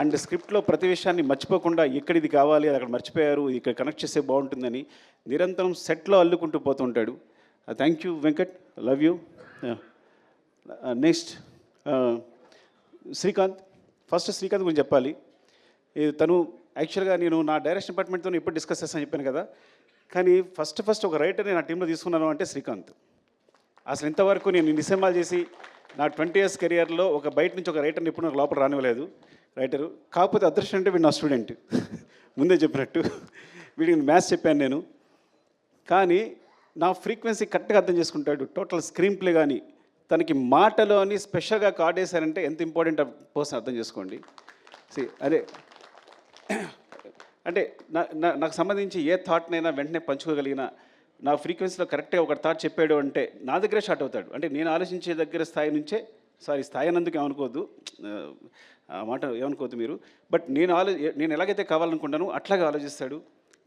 And స్క్రిప్ట్లో ప్రతి విషయాన్ని మర్చిపోకుండా ఎక్కడ ఇది కావాలి అది అక్కడ మర్చిపోయారు, ఇక్కడ కనెక్ట్ చేస్తే బాగుంటుందని నిరంతరం సెట్లో అల్లుకుంటూ పోతుంటాడు. Thank you Venkat, love you. Next Srikanth. First Srikanth గురించి చెప్పాలి. తను యాక్చువల్గా నేను నా డైరెక్షన్ డిపార్ట్మెంట్తో ఎప్పుడు డిస్కస్ చేస్తాను చెప్పాను కదా, కానీ ఫస్ట్ ఒక రైటర్ని నా టీంలో తీసుకున్నాను అంటే శ్రీకాంత్. అసలు ఇంతవరకు నేను ఇన్ని సినిమాలు చేసి నా 20 years కెరియర్లో ఒక బయట నుంచి ఒక రైటర్ని ఎప్పుడు నాకు లోపల రానివ్వలేదు రైటరు. కాకపోతే అదృష్టం అంటే వీడు నా స్టూడెంట్, ముందే చెప్పినట్టు వీడికి మ్యాథ్స్ చెప్పాను నేను. కానీ నా ఫ్రీక్వెన్సీ కరెక్ట్గా అర్థం చేసుకుంటాడు. టోటల్ స్క్రీన్ ప్లే కానీ తనకి మాటలో అని స్పెషల్గా కార్డ్ వేశారంటే ఎంత ఇంపార్టెంట్ పర్సన్ అర్థం చేసుకోండి. అదే అంటే నాకు సంబంధించి ఏ థాట్నైనా వెంటనే పంచుకోగలిగిన, నా ఫ్రీక్వెన్సీలో కరెక్ట్గా ఒక థాట్ చెప్పాడు అంటే నా దగ్గరే షార్ట్ అవుతాడు. అంటే నేను ఆలోచించే దగ్గర స్థాయి నుంచే, స్థాయి అన్నందుకు ఏమనుకోవద్దు, ఆ మాట ఏమనుకోవద్దు మీరు, బట్ నేను ఎలాగైతే కావాలనుకుంటానో అట్లాగే ఆలోచిస్తాడు.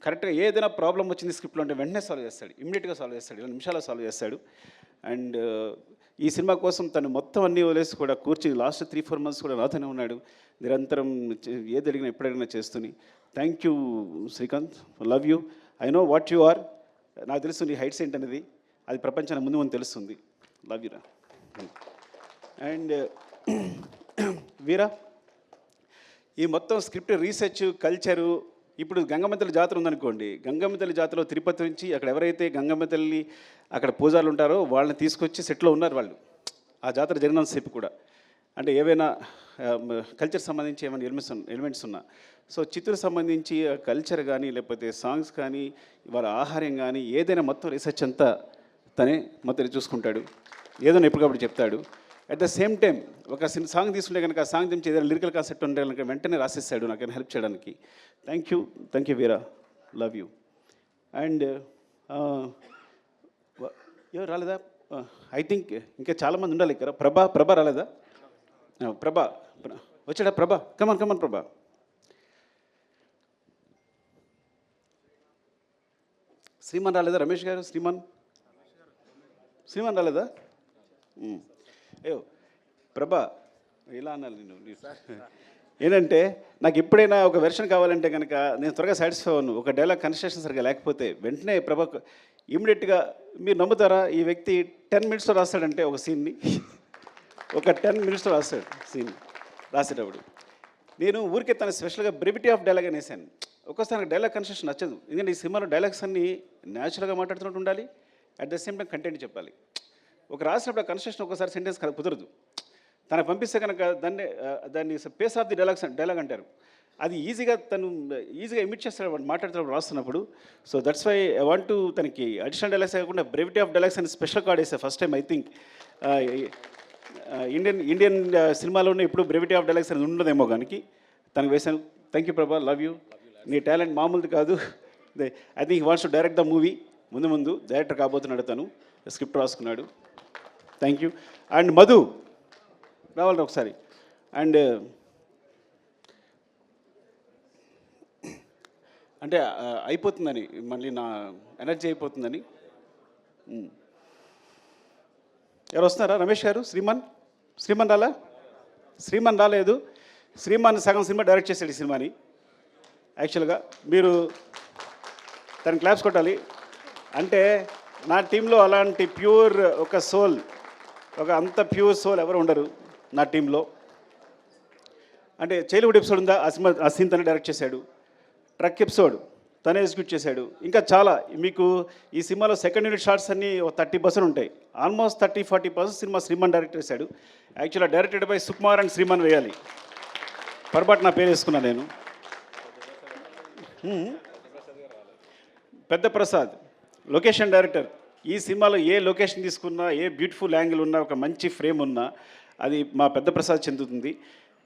కరెక్ట్గా ఏదైనా ప్రాబ్లం వచ్చింది స్క్రిప్ట్లో అంటే వెంటనే సాల్వ్ చేస్తాడు, ఇమ్మీడియట్గా సాల్వ్ చేస్తాడు, 2 నిమిషాల్లో సాల్వ్ చేస్తాడు. అండ్ ఈ సినిమా కోసం తను మొత్తం అన్నీ వదిలేసి కూడా కూర్చుని లాస్ట్ 3-4 months కూడా నాతోనే ఉన్నాడు, నిరంతరం ఏది అడిగినా ఎప్పుడడిగినా చేస్తూని. Thank you Srikanth, love you. I know what you are. నాకు తెలుసు నీ హైట్స్ ఏంటనేది, అది ప్రపంచానికి ముందు తెలుస్తుంది. లవ్ యూరా. అండ్ వీరా, ఈ మొత్తం స్క్రిప్ట్ రీసెర్చ్ కల్చరు. ఇప్పుడు గంగమ్మ తల్లి జాతర ఉందనుకోండి, గంగమ్మ తల్లి జాతరలో తిరుపతి నుంచి అక్కడ ఎవరైతే గంగమ్మ తల్లి అక్కడ పూజారులు ఉంటారో వాళ్ళని తీసుకొచ్చి సెట్లో ఉన్నారు వాళ్ళు ఆ జాతర జరిగినంతసేపు కూడా. అంటే ఏవైనా కల్చర్ సంబంధించి ఏమైనా ఎలిమెంట్స్ ఉన్నా, సో చిత్తూరు సంబంధించి కల్చర్ కానీ లేకపోతే సాంగ్స్ కానీ వాళ్ళ ఆహార్యం కానీ ఏదైనా మొత్తం రీసెర్చ్ అంతా తనే మొత్తం చూసుకుంటాడు, ఏదైనా ఎప్పటికప్పుడు చెప్తాడు. అట్ ద సేమ్ టైం ఒక సాంగ్ తీసుకుంటే కనుక ఆ సాంగ్ నుంచి ఏదైనా లిరికల్ కాన్సెప్ట్ ఉంటే కనుక వెంటనే రాసిస్తాడు నాకు హెల్ప్ చేయడానికి. Thank you Veera, love you. And ఎవరు రాలేదా? ఐ థింక్ ఇంకా చాలామంది ఉండాలి ఇక్కడ. ప్రభా రాలేదా? ప్రభా వచ్చాడా? కమన్ ప్రభా. శ్రీమాన్ రాలేదా? రమేష్ గారు, శ్రీమాన్ రాలేదా? అయ్యో ప్రభా, ఇలా అన్నాను నేను. ఏంటంటే నాకు ఎప్పుడైనా ఒక వెర్షన్ కావాలంటే కనుక నేను త్వరగా సాటిస్ఫై అవ్వను. ఒక డైలాగ్ కన్స్ట్రక్షన్ సరిగా లేకపోతే వెంటనే ప్రభా ఇమ్మీడియట్గా, మీరు నమ్ముతారా, ఈ వ్యక్తి 10 minutesలో రాస్తాడంటే ఒక సీన్ని, ఒక 10 minutesలో రాస్తాడు సీన్. రాసేటప్పుడు నేను ఊరికే తన స్పెషల్గా బ్రెవిటీ ఆఫ్ డైలాగ్ అని వేసాను. ఒక్కోసారి నాకు డైలాగ్ కన్స్ట్రక్షన్ నచ్చదు, ఎందుకంటే ఈ సినిమాలో డైలాగ్స్ అన్నీ న్యాచురల్గా మాట్లాడుతున్నట్టు ఉండాలి, at the same time content చెప్పాలి. ఒక రాసినప్పుడు ఆ కన్స్ట్రక్షన్ ఒకసారి సెంటెన్స్ కుదరదు. తనకు పంపిస్తే కనుక దాన్ని పేస్ ఆఫ్ ది డైలాగ్ అంటారు. అది తను ఈజీగా ఇమిట్ చేస్తాడు వాడు మాట్లాడుతున్నప్పుడు రాస్తున్నప్పుడు. So that's why I want to తనకి అడిషనల్ డైలాగ్స్ కాకుండా బ్రెవిటీ ఆఫ్ డైలాగ్స్ అని స్పెషల్ కార్డ్ వేసా first time. I think Indian సినిమాలోనే ఇప్పుడు బ్రెవిటీ ఆఫ్ డైలాగ్స్ అనేది ఉండదేమో కానీ తనకు వేశాను. థ్యాంక్ యూ ప్రభా, లవ్ యూ. నీ టాలెంట్ మామూలుది కాదు. I think wants to direct the movie. ముందు డైరెక్టర్ కాబోతున్నాడు, తను స్క్రిప్ట్ రాసుకున్నాడు. Thank you. అండ్ మధు రావాలి ఒకసారి. అండ్ అంటే అయిపోతుందని, మళ్ళీ నా ఎనర్జీ అయిపోతుందని. ఎవరు వస్తున్నారా? రమేష్ గారు, శ్రీమాన్ రాలా? శ్రీమాన్ రాలేదు. శ్రీమాన్ సగం సినిమా డైరెక్ట్ చేశాడు ఈ సినిమాని. యాక్చువల్గా మీరు తనని క్లాప్స్ కొట్టాలి. అంటే నా టీంలో అలాంటి ప్యూర్ ఒక సోల్, ఒక అంత ప్యూర్ సోల్ ఎవరు ఉండరు నా టీంలో. అంటే చైల్డ్హుడ్ ఎపిసోడ్ ఉందా, ఆ సీన్ తనే డైరెక్ట్ చేశాడు. ట్రక్ ఎపిసోడ్ తనే ఎగ్జిక్యూట్ చేశాడు. ఇంకా చాలా మీకు ఈ సినిమాలో సెకండ్ యూనిట్ షార్ట్స్ అన్నీ 30% ఉంటాయి. ఆల్మోస్ట్ 30-40% సినిమా శ్రీమాన్ డైరెక్ట్ చేశాడు. యాక్చువల్గా directed by Sukumar and Sriman వేయాలి, పొరపాటు నా పేరు వేసుకున్నా నేను. పెద్ద ప్రసాద్ లొకేషన్ డైరెక్టర్. ఈ సినిమాలో ఏ లొకేషన్ తీసుకున్నా, ఏ బ్యూటిఫుల్ యాంగిల్ ఉన్నా, ఒక మంచి ఫ్రేమ్ ఉన్నా అది మా పెద్ద ప్రసాద్ చెందుతుంది.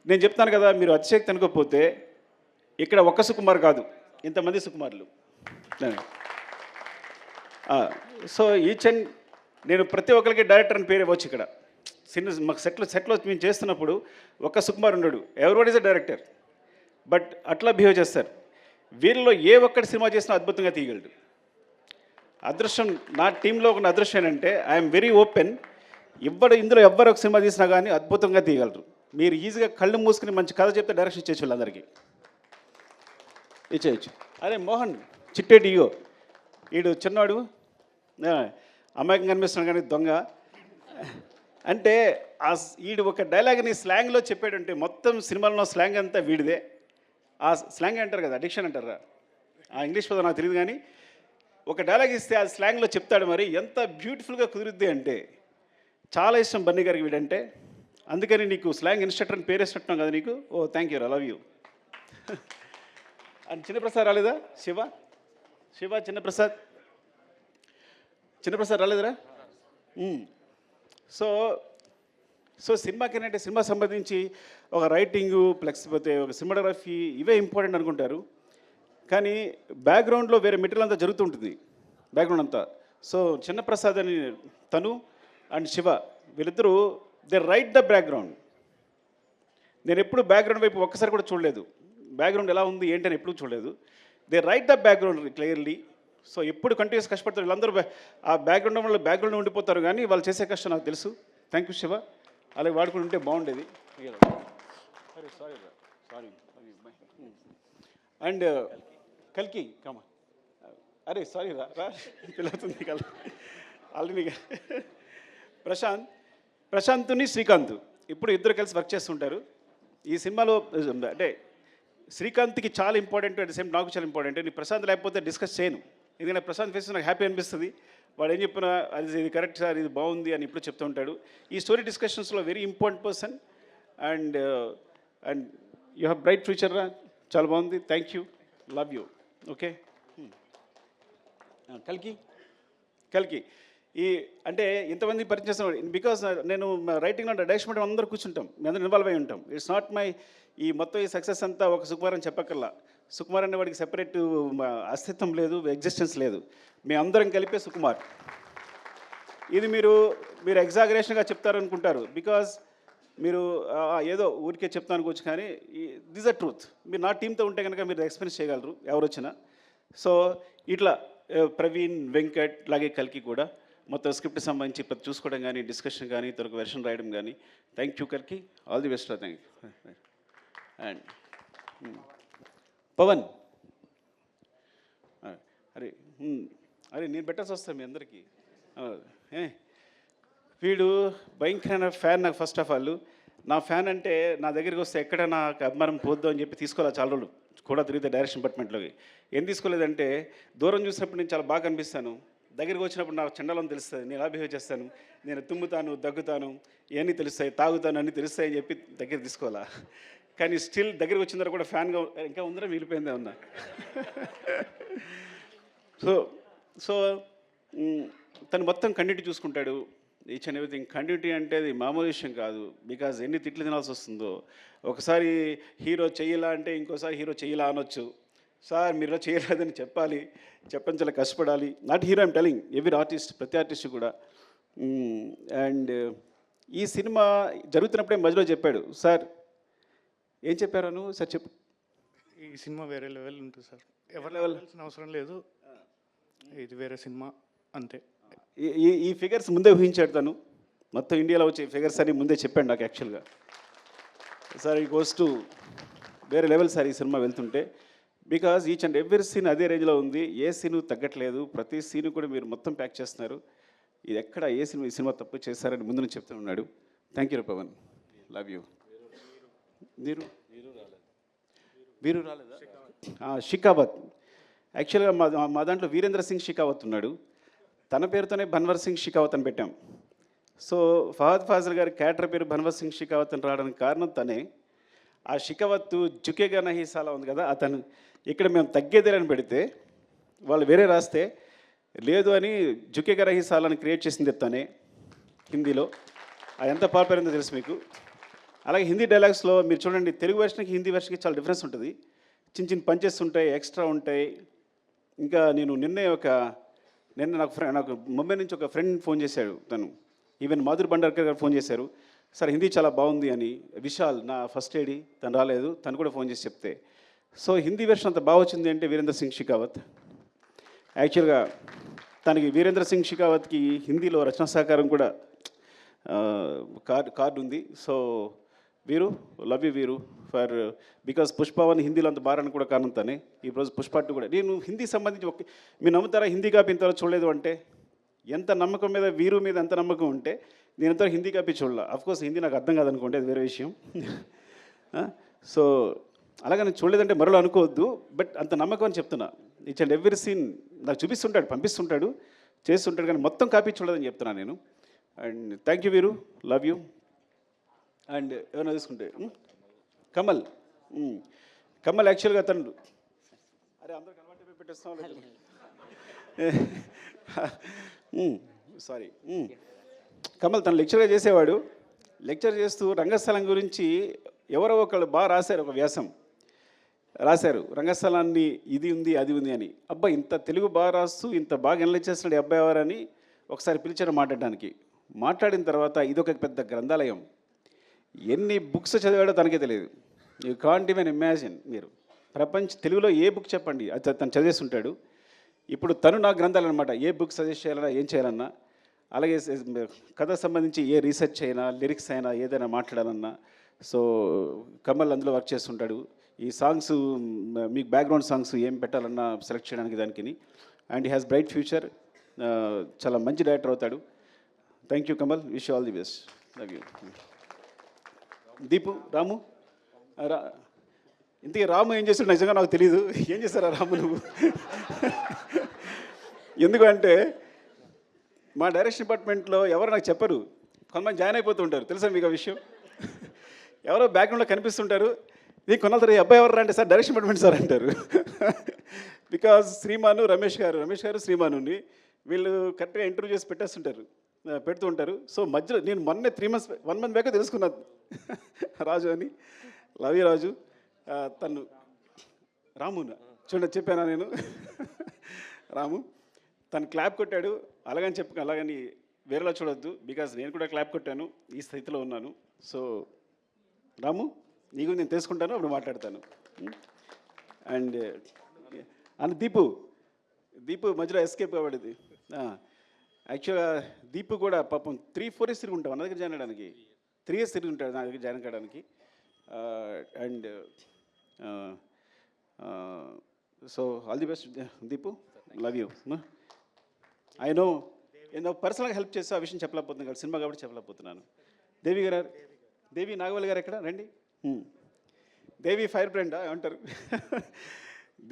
నేను చెప్తాను కదా, మీరు అతిశక్తి అనుకోకపోతే ఇక్కడ ఒక్క సుకుమార్ కాదు, ఇంతమంది సుకుమార్లు. సో నేను ప్రతి ఒక్కరికి డైరెక్టర్ అని పేరు ఇవ్వచ్చు. ఇక్కడ మాకు సెట్లో మేము చేస్తున్నప్పుడు ఒక్క సుకుమార్ ఉండడు, everyone is a director. But అట్లా బిహేవ్ చేస్తారు. వీళ్ళలో ఏ ఒక్కటి సినిమా చేసినా అద్భుతంగా తీయగలడు. అదృష్టం నా టీంలో ఒక అదృష్టం ఏంటంటే ఐఎమ్ వెరీ ఓపెన్. ఇందులో ఎవ్వరు ఒక సినిమా తీసినా కానీ అద్భుతంగా తీయగలరు. మీరు ఈజీగా కళ్ళు మూసుకుని మంచి కథ చెప్తే డైరెక్షన్ ఇచ్చేసి వాళ్ళందరికీ ఇచ్చేయచ్చు. అరే మోహన్ చిట్టేటి ఇగో వీడు చిన్నవాడు అమ్మాయికి కనిపిస్తున్నాడు కానీ దొంగ అంటే వీడు ఒక డైలాగ్ని స్లాంగ్లో చెప్పాడంటే మొత్తం సినిమాలో స్లాంగ్ అంతా వీడిదే. ఆ స్లాంగ్ అంటారు కదా, అడిక్షన్ అంటారా, ఆ ఇంగ్లీష్ పదం నాకు తెలియదు కానీ ఒక డైలాగ్ ఇస్తే ఆ స్లాంగ్లో చెప్తాడు. మరి ఎంత బ్యూటిఫుల్గా కుదురుద్ది అంటే చాలా ఇష్టం బన్నీ గారికి వీడంటే. అందుకని నీకు స్లాంగ్ ఇన్స్ట్రక్టర్ అని పేరేసినట్టున్నాం కదా నీకు. Oh thank you, I love you. And Chinnaprasad రాలేదా? శివ చిన్నప్రసాద్ రాలేదురా? సో సినిమాకి ఏంటంటే సినిమా సంబంధించి ఒక రైటింగు ప్లస్ పోతే ఒక సినిమాటోగ్రఫీ ఇవే ఇంపార్టెంట్ అనుకుంటారు. కానీ బ్యాక్గ్రౌండ్లో వేరే మెటీరియల్ అంతా జరుగుతుంటుంది బ్యాక్గ్రౌండ్ అంతా. సో చిన్నప్రసాద్ అని తను అండ్ శివ వీళ్ళిద్దరూ దే రైట్ ద బ్యాక్గ్రౌండ్. నేను ఎప్పుడు బ్యాక్గ్రౌండ్ వైపు ఒక్కసారి కూడా చూడలేదు, బ్యాక్గ్రౌండ్ ఎలా ఉంది ఏంటని ఎప్పుడు చూడలేదు. They right the background clearly. So ఎప్పుడు కంటిన్యూస్ కష్టపడతారు వీళ్ళందరూ. ఆ బ్యాక్గ్రౌండ్ వల్ల బ్యాక్గ్రౌండ్ ఉండిపోతారు కానీ వాళ్ళు చేసే కష్టం నాకు తెలుసు. థ్యాంక్ యూ శివ, అలాగే వాడుకుని ఉంటే బాగుండేది. సారీ అండ్ కల్కి కమా అరే సారీ రా పిల్లవుతుంది కల్ ఆల్రెడీ. ప్రశాంత్ని శ్రీకాంత్ ఇప్పుడు ఇద్దరు కలిసి వర్క్ చేస్తుంటారు ఈ సినిమాలో. అంటే శ్రీకాంత్కి చాలా ఇంపార్టెంట్, అట్ ద సేమ్ నాకు చాలా ఇంపార్టెంట్. నేను ప్రశాంత్ లేకపోతే డిస్కస్ చేయను, ఎందుకంటే ప్రశాంత్ ఫేస్ నాకు హ్యాపీ అనిపిస్తుంది. వాడు ఏం చెప్పినా అది ఇది కరెక్ట్ సార్, ఇది బాగుంది అని ఇప్పుడు చెప్తూ ఉంటాడు. ఈ స్టోరీ డిస్కషన్స్లో very important person. And you have bright future రా, చాలా బాగుంది. Thank you, love you. Okay కల్కి ఈ అంటే ఇంతమంది పరిచయం చేస్తాం బికాస్ నేను రైటింగ్లో డైరెక్షన్ అందరూ కూర్చుంటాం, మీ అందరూ ఇన్వాల్వ్ అయి ఉంటాం. ఇట్స్ నాట్ మై ఈ మొత్తం ఈ సక్సెస్ అంతా ఒక సుకుమార్ అని చెప్పక్కర్లా. సుకుమార్ అనే వాడికి సెపరేట్ అస్తిత్వం లేదు, ఎగ్జిస్టెన్స్ లేదు. మీ అందరం కలిపే సుకుమార్. ఇది మీరు ఎగ్జాగరేషన్గా చెప్తారనుకుంటారు బికాజ్ మీరు ఏదో ఊరికే చెప్తాను అనుకోవచ్చు, కానీ దిస్ అ ట్రూత్. మీరు నా టీంతో ఉంటే కనుక మీరు ఎక్స్పీరియన్స్ చేయగలరు ఎవరు వచ్చినా. సో ఇట్లా ప్రవీణ్, వెంకట్, అలాగే కల్కి కూడా మొత్తం స్క్రిప్ట్ సంబంధించి చూసుకోవడం కానీ, డిస్కషన్ కానీ, తొలక వెర్షన్ రాయడం కానీ. థ్యాంక్ యూ కల్కి, ఆల్ ది బెస్ట్ రా. Thank you. అండ్ పవన్ అరే నేను పెట్టాల్సి వస్తాను మీ అందరికీ. వీడు భయంకరమైన ఫ్యాన్ నాకు. ఫస్ట్ ఆఫ్ ఆల్ నా ఫ్యాన్ అంటే నా దగ్గరికి వస్తే ఎక్కడ నాకు అభిమానం పోద్దు అని చెప్పి తీసుకోవాలి. చాలా రోజులు కూడా తిరిగితే డైరెక్షన్ డిపార్ట్మెంట్లోకి ఏం తీసుకోలేదంటే దూరం చూసినప్పుడు నేను చాలా బాగా అనిపిస్తాను, దగ్గరికి వచ్చినప్పుడు నాకు చండాలం తెలుస్తుంది, నేను ఎలా బిహేవ్ చేస్తాను, నేను తుమ్ముతాను, దగ్గుతాను, ఇవన్నీ తెలుస్తాయి, తాగుతాను, అన్నీ తెలుస్తాయి అని చెప్పి దగ్గర తీసుకోవాలా. కానీ స్టిల్ దగ్గరికి వచ్చిన తర్వాత కూడా ఫ్యాన్గా ఇంకా ఉందరా మిగిలిపోయిందే ఉన్నా. సో తను మొత్తం కంటిన్యూటీ చూసుకుంటాడు, ఈచ్ అండ్ ఎవ్రీథింగ్. కంటిన్యూటీ అంటే అది మామూలు విషయం కాదు. బికాజ్ ఎన్ని తిట్లు తినాల్సి వస్తుందో. ఒకసారి హీరో చెయ్యలా అంటే ఇంకోసారి హీరో చెయ్యలా అనొచ్చు. సార్ మీరు చేయలేదని చెప్పాలి, చెప్పని చాలా కష్టపడాలి. Not hero I'm telling, every artist, ప్రతి ఆర్టిస్ట్ కూడా. అండ్ ఈ సినిమా జరుగుతున్నప్పుడే మధ్యలో చెప్పాడు, సార్ ఏం చెప్పారను సార్ చెప్పు. ఈ సినిమా వేరే లెవెల్ ఉంటుంది సార్, ఎవరి లెవెల్ అవసరం లేదు, ఇది వేరే సినిమా అంతే. ఈ ఫిగర్స్ ముందే ఊహించాడు తను. మొత్తం ఇండియాలో వచ్చే ఫిగర్స్ అని ముందే చెప్పాడు నాకు యాక్చువల్గా. సార్ ఈ గోస్ టు వేరే లెవెల్ సార్ ఈ సినిమా వెళ్తుంటే. Because each and every scene అదే రేంజ్లో ఉంది, ఏ సీను తగ్గట్లేదు, ప్రతి సీను కూడా మీరు మొత్తం ప్యాక్ చేస్తున్నారు. ఇది ఎక్కడ ఏ సినిమా ఈ సినిమా తప్పు చేస్తారని ముందు నుంచి చెప్తూ ఉన్నాడు. Thank you Pawan, love you. వీరు రాలేదా? షికావత్. యాక్చువల్గా మా దాంట్లో వీరేంద్ర సింగ్ షికావత్ ఉన్నాడు, తన పేరుతోనే భన్వర్ సింగ్ షికావత్ అని పెట్టాం. సో ఫహద్ ఫాజిల్ గారి క్యారెక్టర్ పేరు భన్వర్ సింగ్ షికావత్ అని రావడానికి కారణం తనే. ఆ షికావత్ జుకేగా నహీ సాలా ఉంది కదా, అతను ఇక్కడ మేము తగ్గేదేలని పెడితే వాళ్ళు వేరే రాస్తే లేదు అని జుకేగా నహీ సాలాని క్రియేట్ చేసింది తనే హిందీలో. అది ఎంత పాపులర్ తెలుసు మీకు. అలాగే హిందీ డైలాగ్స్లో మీరు చూడండి, తెలుగు వెర్షన్కి హిందీ వెర్షన్కి చాలా డిఫరెన్స్ ఉంటుంది. చిన్న చిన్న పంచెస్ ఉంటాయి, ఎక్స్ట్రా ఉంటాయి. ఇంకా నేను నిన్న నాకు ముంబై నుంచి ఒక ఫ్రెండ్ ఫోన్ చేశాడు, తను ఈవెన్ మాధుర్ భండార్కర్ గారు ఫోన్ చేశారు, సార్ హిందీ చాలా బాగుంది అని. విశాల్ నా ఫస్ట్ ఏడి, తను రాలేదు, తను కూడా ఫోన్ చేసి చెప్తే. సో హిందీ వెర్షన్ అంత బాగా వచ్చింది అంటే వీరేంద్ర సింగ్ షికావత్. యాక్చువల్గా తనకి వీరేంద్ర సింగ్ షికావత్కి హిందీలో రచనా సహకారం కూడా కార్డు ఉంది. సో వీరు లవ్ యూ వీరు ఫర్ బికాస్ పుష్పవన్ హిందీలో అంత బారని కూడా కారణం తనే ఈరోజు పుష్ప 2 కూడా నేను హిందీ సంబంధించి మీరు నమ్ముతారా హిందీ కాపీ ఇంతవరకు చూడలేదు అంటే ఎంత నమ్మకం మీద వీరు మీద ఎంత నమ్మకం ఉంటే నేను ఇంతవరకు హిందీ కాపీ చూడాల అఫ్కోర్స్ హిందీ నాకు అర్థం కాదనుకోండి అది వేరే విషయం సో అలాగే నేను చూడలేదంటే మరో అనుకోవద్దు బట్ అంత నమ్మకం అని చెప్తున్నా ఈచ్ అండ్ ఎవ్రీ సీన్ నాకు చూపిస్తుంటాడు పంపిస్తుంటాడు చేస్తుంటాడు కానీ మొత్తం కాపీ చూడదని చెప్తున్నాను నేను అండ్ థ్యాంక్ యూ వీరు లవ్ యూ అండ్ ఏమైనా తీసుకుంటే కమల్ కమల్ యాక్చువల్గా తను అరే అందరూ కనబట్టి పెట్టేస్తాం సారీ కమల్ తను లెక్చర్గా చేసేవాడు లెక్చర్ చేస్తూ రంగస్థలం గురించి ఎవరో ఒకళ్ళు బాగా రాశారు ఒక వ్యాసం రాశారు రంగస్థలాన్ని ఇది ఉంది అది ఉంది అని అబ్బా ఇంత తెలుగు బాగా రాస్తూ ఇంత బాగా ఎనలైజ్ చేస్తున్నాడు ఈ అబ్బాయి ఎవరని ఒకసారి పిలిచాడు మాట్లాడడానికి మాట్లాడిన తర్వాత ఇదొక పెద్ద గ్రంథాలయం ఎన్ని బుక్స్ చదివాడో తనకే తెలియదు యూ కాంట్ ఈవెన్ ఇమాజిన్ మీరు తెలుగులో ఏ బుక్ చెప్పండి అది తను చదివేస్తుంటాడు ఇప్పుడు తను నా గ్రంథాలు అనమాట ఏ బుక్ సజెస్ట్ చేయాలన్నా ఏం చేయాలన్నా అలాగే కథ సంబంధించి ఏ రీసెర్చ్ అయినా లిరిక్స్ అయినా ఏదైనా మాట్లాడాలన్నా సో కమల్ అందులో వర్క్ చేస్తుంటాడు ఈ సాంగ్స్ మీకు బ్యాక్గ్రౌండ్ సాంగ్స్ ఏం పెట్టాలన్నా సెలెక్ట్ చేయడానికి దానికి and he has bright future చాలా మంచి డైరెక్టర్ అవుతాడు thank you Kamal wish all the best love you Deepu Ramu ఇంతకీ రాము ఏం చేస్తాడు నిజంగా నాకు తెలియదు ఏం చేస్తారా రాము నువ్వు ఎందుకంటే మా డైరెక్షన్ డిపార్ట్మెంట్లో ఎవరు నాకు చెప్పరు కొంతమంది జాయిన్ అయిపోతూ ఉంటారు తెలుసా మీకు ఆ విషయం ఎవరో బ్యాక్గ్రౌండ్లో కనిపిస్తుంటారు నీకు కొనాలి అబ్బాయి ఎవరు అంటే సార్ డైరెక్షన్ డిపార్ట్మెంట్ సార్ అంటారు బికాజ్ శ్రీమాను రమేష్ గారు శ్రీమానుని వీళ్ళు కరెక్ట్గా ఇంటర్వ్యూ చేసి పెడుతూ ఉంటారు సో మధ్యలో నేను మొన్నే 1 month బ్యాక్ తెలుసుకున్నాను రాజు అని లవ్ యూ రాజు తను రాము చూడండి చెప్పానా నేను రాము తను క్లాప్ కొట్టాడు అలాగని వేరేలా చూడొద్దు బికాజ్ నేను కూడా క్లాప్ కొట్టాను ఈ స్థితిలో ఉన్నాను సో రాము నీకు నేను తెలుసుకుంటాను అప్పుడు మాట్లాడతాను అండ్ దీపు మధ్యలో ఎస్కేప్ కాబడింది యాక్చువల్గా దీపు కూడా పాపం 3-4 years తిరిగి ఉంటాం నా దగ్గర జాయిన్ అవ్వడానికి 3 years తిరిగి ఉంటాడు నా దగ్గర జాయిన్ కావడానికి and so all the best Deepu love you I no నేను పర్సనల్గా హెల్ప్ చేస్తే ఆ విషయం చెప్పలేకపోతున్నాను కదా సినిమా కాబట్టి చెప్పలేకపోతున్నాను దేవి నాగవల్లి గారు ఎక్కడ రండి దేవి ఫైర్ బ్రాండా ఏమంటారు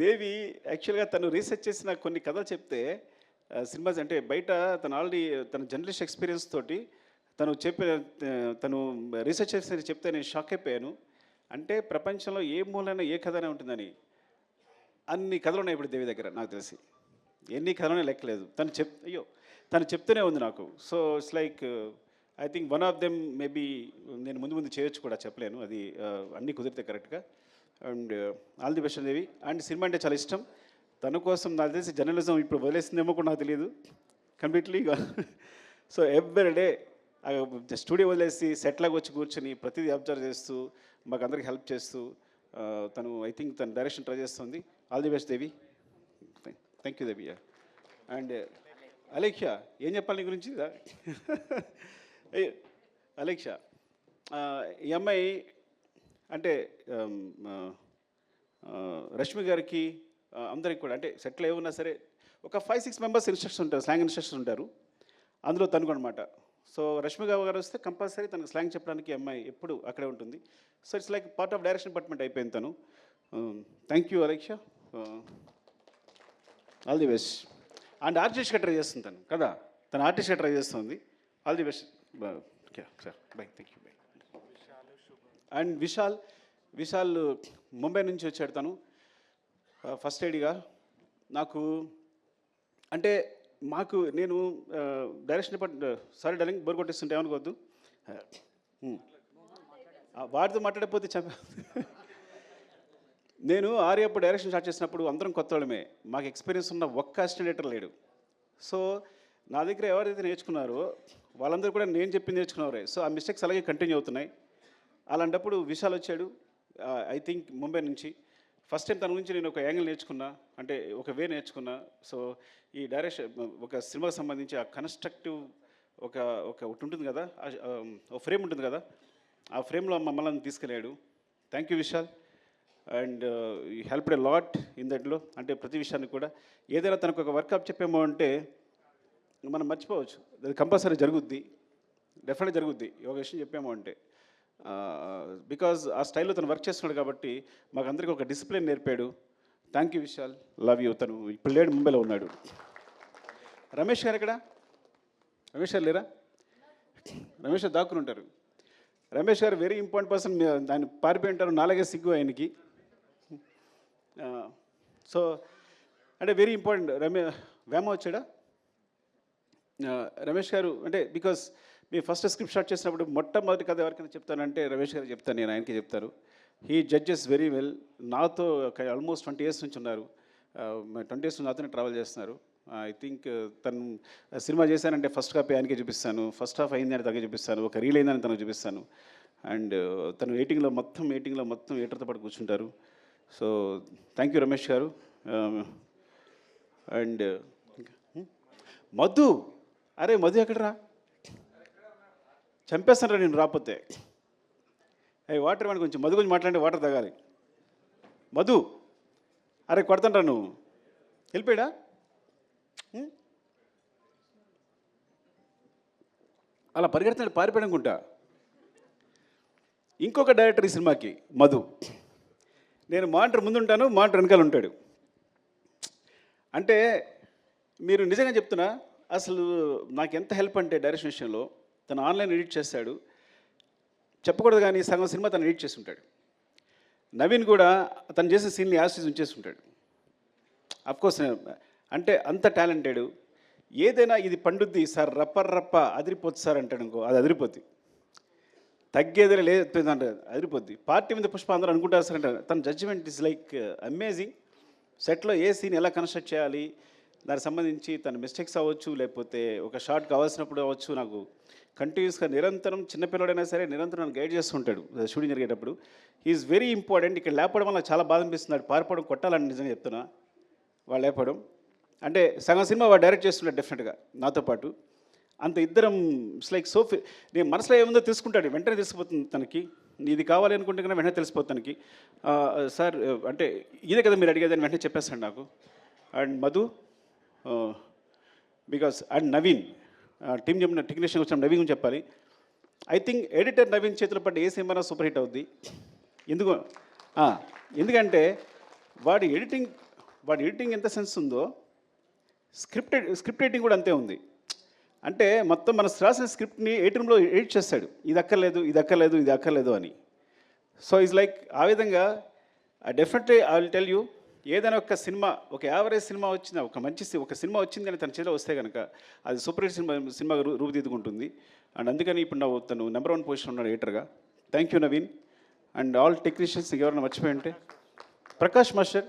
దేవి యాక్చువల్గా తను రీసెర్చ్ చేసిన కొన్ని కథలు చెప్తే సినిమాస్ అంటే బయట తను ఆల్రెడీ తన జర్నలిస్ట్ ఎక్స్పీరియన్స్ తోటి తను రీసెర్చ్ చేసి చెప్తే నేను షాక్ అయిపోయాను అంటే ప్రపంచంలో ఏ మూలైనా ఏ కథనే ఉంటుందని అన్ని కథలు ఉన్నాయి ఇప్పుడు దేవి దగ్గర నాకు తెలిసి ఎన్ని కథలనే లెక్కలేదు తను చెప్తూనే ఉంది నాకు so it's like I think one of them maybe నేను ముందు చేయొచ్చు కూడా చెప్పలేను అది అన్నీ కుదిరితే కరెక్ట్గా and all the best Devi and cinema అంటే చాలా ఇష్టం తన కోసం నాకు తెలిసి జర్నలిజం ఇప్పుడు వదిలేసిందేమో కూడా నాకు తెలియదు కంప్లీట్లీగా సో ఎవ్రీ డే స్టూడియో వదిలేసి సెట్లాగా వచ్చి కూర్చొని ప్రతిదీ అబ్జర్వ్ చేస్తూ మాకు అందరికి హెల్ప్ చేస్తూ తను ఐ థింక్ తను డైరెక్షన్ ట్రై చేస్తుంది all the best Devi thank you Devi and Alekhya ఏం చెప్పాలి నీ గురించి అలేక్ష ఈ అమ్మాయి అంటే రష్మి గారికి అందరికి కూడా అంటే సెటిల్ ఏమున్నా సరే ఒక 5-6 members ఇన్స్ట్రక్షన్ ఉంటారు స్లాంగ్ ఇన్స్ట్రక్షన్ ఉంటారు అందులో తనుకు అనమాట సో రష్మి గారు వస్తే కంపల్సరీ తనకు స్లాంగ్ చెప్పడానికి అమ్మాయి ఎప్పుడు అక్కడే ఉంటుంది so it's like part of direction department అయిపోయింది తను thank you Aleksha all the best and ఆర్టిస్ట్గా ట్రై చేస్తుంది తను కదా తను ఆర్టిస్ట్గా ట్రై చేస్తుంది all the best sir bye thank you bye and Vishal Mumbai నుంచి వచ్చాడు తను ఫస్ట్ ఎయిడ్గా నాకు అంటే నేను direction department sorry darling bore కొట్టేస్తుంటే ఏమనుకోవద్దు వాడితో మాట్లాడకపోతే నేను ఆర్యప్పుడు డైరెక్షన్ స్టార్ట్ చేసినప్పుడు అందరం కొత్త వాళ్ళమే మాకు ఎక్స్పీరియన్స్ ఉన్న ఒక్క అసిస్టెంట్ లేడు సో నా దగ్గర ఎవరైతే నేర్చుకున్నారో వాళ్ళందరూ కూడా నేను చెప్పింది నేర్చుకున్నారే సో ఆ మిస్టేక్స్ అలాగే కంటిన్యూ అవుతున్నాయి అలాంటప్పుడు విశాల్ వచ్చాడు ఐ థింక్ ముంబై నుంచి ఫస్ట్ టైం తన గురించి నేను ఒక యాంగిల్ నేర్చుకున్నా అంటే ఒక వే నేర్చుకున్నా సో ఈ డైరెక్షన్ ఒక సినిమాకి సంబంధించి ఆ కన్స్ట్రక్టివ్ ఒకటి ఉంటుంది కదా ఒక ఫ్రేమ్ ఉంటుంది కదా ఆ ఫ్రేమ్లో మమ్మల్ని తీసుకెళ్ళాడు. Thank you Vishal. And you helped a lot in దట్లో. అంటే ప్రతి విషయాన్ని కూడా ఏదైనా తనకు ఒక వర్కప్ చెప్పామో అంటే మనం మర్చిపోవచ్చు, అది కంపల్సరీ జరుగుద్ది, డెఫినెట్గా జరుగుద్ది ఒక విషయం చెప్పాము అంటే. బికాజ్ ఆ స్టైల్లో తను వర్క్ చేస్తున్నాడు కాబట్టి మాకు అందరికీ ఒక డిసిప్లిన్ నేర్పాడు. Thank you Vishal, love you. తను ఇప్పుడు లేడు, ముంబైలో ఉన్నాడు. రమేష్ గారు ఎక్కడ? రమేష్ గారు లేరా? రమేష్ గారు దాక్కుని ఉంటారు. రమేష్ గారు వెరీ ఇంపార్టెంట్ పర్సన్. ఆయన పారిపోయి ఉంటారు, నాలుగే సిగ్గు ఆయనకి. సో అంటే వెరీ ఇంపార్టెంట్. వేమ వచ్చాడా? రమేష్ గారు అంటే because me first script start చేసినప్పుడు మొట్టమొదటి కథ ఎవరికైనా చెప్తానంటే రమేష్ గారు చెప్తాను, నేను ఆయనకి చెప్తారు. He judges very well. నాతో ఆల్మోస్ట్ 20 years నుంచి ఉన్నారు. 20 years నుంచి నాతోనే ట్రావెల్ చేస్తున్నారు. ఐ థింక్ తను సినిమా చేశానంటే ఫస్ట్ కాపీ ఆయనకే చూపిస్తాను, ఫస్ట్ హాఫ్ అయిందని తనకే చూపిస్తాను, ఒక రీల్ అయిందని తనకు చూపిస్తాను. అండ్ తను ఎయిటింగ్లో మొత్తం ఎయిటర్తో పాటు కూర్చుంటారు. సో థ్యాంక్ యూ రమేష్ గారు. అండ్ మధు, అరే మధు ఎక్కడరా? చంపేస్తానరా నేను రాకపోతే. అయ్యి వాటర్ ఇవ్వండి, కొంచెం మధు గురించి మాట్లాడి వాటర్ తాగాలి. మధు, అరే కొడతానరా నువ్వు, వెళ్ళిపోయాడా? అలా పరిగెడుతున్నాడు, పారిపోయాడనుకుంటా. ఇంకొక డైరెక్టర్ ఈ సినిమాకి మధు. నేను మానిటర్ ముందుంటాను, మానిటర్ వెనకాల ఉంటాడు. అంటే మీరు నిజంగా చెప్తున్నా, అసలు నాకు ఎంత హెల్ప్ అంటే డైరెక్షన్ విషయంలో, తను ఆన్లైన్ ఎడిట్ చేస్తాడు, చెప్పకూడదు కానీ సగం సినిమా తను ఎడిట్ చేసి ఉంటాడు. నవీన్ కూడా తను చేసే సీన్ని యాసిస్ ఉంచేసి ఉంటాడు. అఫ్కోర్స్ అంటే అంత టాలెంటెడ్. ఏదైనా ఇది పండుద్ది సార్, రప్ప అదిరిపోద్ది సార్ అంటాడు అనుకో, అది అదిరిపోద్ది. తగ్గేదే లేదు అంటే అదిరిపోద్ది. పార్టీ మీద పుష్ప అందరూ అనుకుంటారు సార్ అంటే తన జడ్జిమెంట్ ఇస్ లైక్ అమేజింగ్. సెట్లో ఏ సీన్ ఎలా కన్స్ట్రక్ట్ చేయాలి, దానికి సంబంధించి తన మిస్టేక్స్ అవ్వచ్చు, లేకపోతే ఒక షార్ట్ కావాల్సినప్పుడు అవ్వచ్చు, నాకు కంటిన్యూస్గా నిరంతరం, చిన్నపిల్లడైనా సరే నిరంతరం నన్ను గైడ్ చేస్తుంటాడు షూటింగ్ జరిగేటప్పుడు. Is very important. ఇక్కడ లేపడం వల్ల చాలా బాధ అనిపిస్తున్నాడు. పారిపోవడం కొట్టాలని నిజంగా చెప్తున్నా. వాళ్ళు లేపడం అంటే సగం సినిమా వాడు డైరెక్ట్ చేస్తున్నాడు డెఫినెట్గా నాతో పాటు. అంత ఇద్దరం ఇట్స్ లైక్ సో నేను మనసులో ఏముందో తెలుసుకుంటాడు, వెంటనే తెలిసిపోతుంది తనకి. ఇది కావాలి అనుకుంటే కన్నా వెంటనే తెలిసిపోతుంది తనకి. సార్ అంటే ఇదే కదా మీరు అడిగేదని వెంటనే చెప్పేస్తాడు నాకు. And Madhu because and Naveen team చెప్పిన టెక్నీషియన్ వచ్చిన నవీన్ గురించి చెప్పాలి. ఐ థింక్ ఎడిటర్ నవీన్ చేతులు పడ్డ ఏ సినిమా సూపర్ హిట్ అవుద్ది. ఎందుకంటే వాడి ఎడిటింగ్ ఎంత సెన్స్ ఉందో స్క్రిప్ట్ రైటింగ్ కూడా అంతే ఉంది. అంటే మొత్తం మన రాసిన స్క్రిప్ట్ని 8 roomలో ఎడిట్ చేస్తాడు, ఇది అక్కర్లేదు అని. సో ఈజ్ లైక్ ఆ విధంగా definitely I will tell you, ఏదైనా ఒక సినిమా, ఒక యావరేజ్ సినిమా వచ్చినా, ఒక సినిమా వచ్చింది అని తన చేతిలో వస్తే కనుక అది సూపర్ హిట్ సినిమాగా రూపుదిద్దుకుంటుంది. అండ్ అందుకని ఇప్పుడు తను నెంబర్ 1 పొజిషన్ ఉన్నాడు ఎడిటర్గా. Thank you Naveen and all technicians. ఎవరైనా మర్చిపోయి ఉంటే Prakash master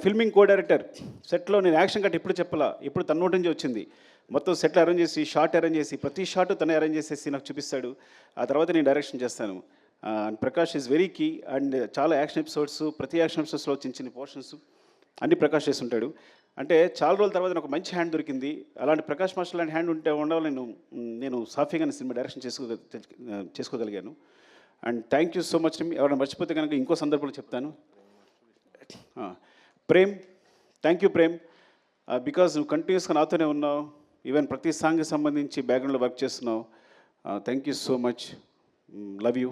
filming co director. సెట్లో నేను యాక్షన్ కట్ ఎప్పుడు చెప్పాలా, ఎప్పుడు తన నోటి నుంచి వచ్చింది. మొత్తం సెట్లు అరేంజ్ చేసి, షార్ట్ అరేంజ్ చేసి, ప్రతి షార్ట్ తనే అరేంజ్ చేసేసి నాకు చూపిస్తాడు. ఆ తర్వాత నేను డైరెక్షన్ చేస్తాను. And Prakash is very key. And చాలా యాక్షన్ ఎపిసోడ్స్, ప్రతి యాక్షన్ ఎపిసోడ్స్లో చిన్న పోర్షన్స్ అన్ని ప్రకాష్ చేస్తుంటాడు. అంటే చాలా రోజుల తర్వాత నాకు మంచి హ్యాండ్ దొరికింది. అలాంటి ప్రకాష్ మాస్టర్ లాంటి హ్యాండ్ ఉండాలి నేను సాఫీగా సినిమా డైరెక్షన్ చేసుకోగలిగాను. And thank you so much. ఎవరైనా మర్చిపోతే కనుక ఇంకో సందర్భంలో చెప్తాను. Prem, thank you Prem, because నువ్వు కంటిన్యూస్గా నాతోనే ఉన్నావు. ఈవెన్ ప్రతి సాంగ్కి సంబంధించి బ్యాక్గ్రౌండ్లో వర్క్ చేస్తున్నావు. Thank you so much, love you.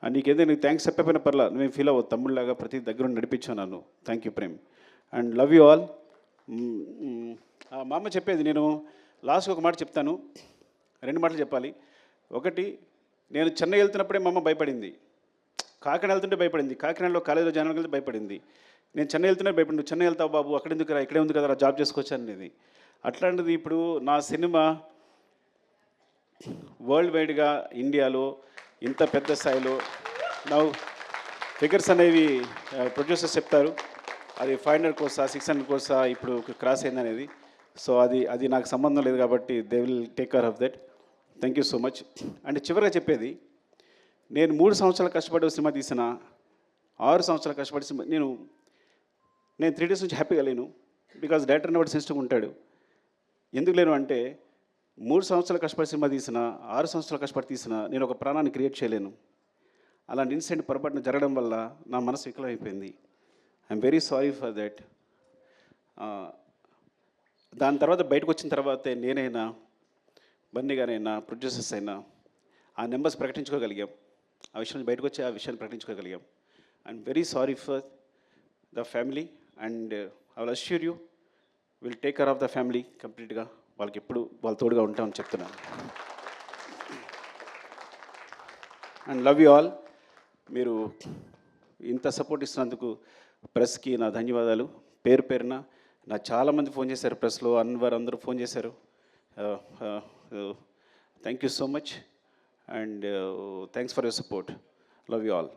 నీకేదైనా నీకు థ్యాంక్స్ చెప్పకపోయినా పర్లా, నువ్వేం ఫీల్ అవ్వదు, తమ్ముళ్ళలాగా ప్రతి దగ్గర నడిపించావు నన్ను. Thank you Prem and love you all. మా అమ్మ చెప్పేది, నేను లాస్ట్కి ఒక మాట చెప్తాను, 2 మాటలు చెప్పాలి. ఒకటి, నేను చెన్నై వెళ్తున్నప్పుడే మా అమ్మ భయపడింది, కాకినాడ వెళ్తుంటే భయపడింది, కాకినాడలో కాలేజీలో జాయిన్ వెళ్తే భయపడింది. నేను చెన్నై వెళ్తున్నా భయపడి, నువ్వు చెన్నై వెళ్తావు బాబు, అక్కడ ఎందుకు రా, ఇక్కడే ఉంది కదా జాబ్ చేసుకోవచ్చు అనేది. అట్లాంటిది ఇప్పుడు నా సినిమా వరల్డ్ వైడ్గా ఇండియాలో ఇంత పెద్ద స్థాయిలో నా ఫిగర్స్ అనేవి ప్రొడ్యూసర్స్ చెప్తారు, అది 500 crores 600 crores ఇప్పుడు క్రాస్ అయిందనేది. సో అది నాకు సంబంధం లేదు కాబట్టి they will take care of that. Thank you so much. అంటే చివరిగా చెప్పేది, నేను 3 సంవత్సరాలు కష్టపడి సినిమా తీసిన, 6 సంవత్సరాలు కష్టపడి సినిమా నేను 3 days నుంచి హ్యాపీగా లేను. బికాజ్ డైరెక్టర్ అనేవాడు సెన్సిటివ్గా ఉంటాడు. ఎందుకు లేను అంటే 3 సంవత్సరాలు కష్టపడి సినిమా తీసిన, 6 సంవత్సరాలు కష్టపడి తీసిన నేను ఒక ప్రాణాన్ని క్రియేట్ చేయలేను. అలాంటి ఇన్సిడెంట్ పొరపాటున జరగడం వల్ల నా మనసు వికలమైపోయింది. I'm very sorry for that. దాని తర్వాత బయటకు వచ్చిన తర్వాతే నేనైనా, బన్నీ గారైనా, ప్రొడ్యూసర్స్ అయినా ఆ నెంబర్స్ ప్రకటించుకోగలిగాం. ఆ విషయం బయటకు వచ్చి ఆ విషయాన్ని ప్రకటించుకోగలిగాం. I'm very sorry for the family and I will assure you will take care of the family కంప్లీట్గా. వాళ్ళకి ఎప్పుడు వాళ్ళ తోడుగా ఉంటామని చెప్తున్నాను. And love you all. మీరు ఇంత సపోర్ట్ ఇస్తున్నందుకు ప్రెస్కి నా ధన్యవాదాలు. పేరు పేరున నాకు చాలామంది ఫోన్ చేశారు, ప్రెస్లో అన్వర్ అందరూ ఫోన్ చేశారు. Thank you so much and thanks for your support. Love you all.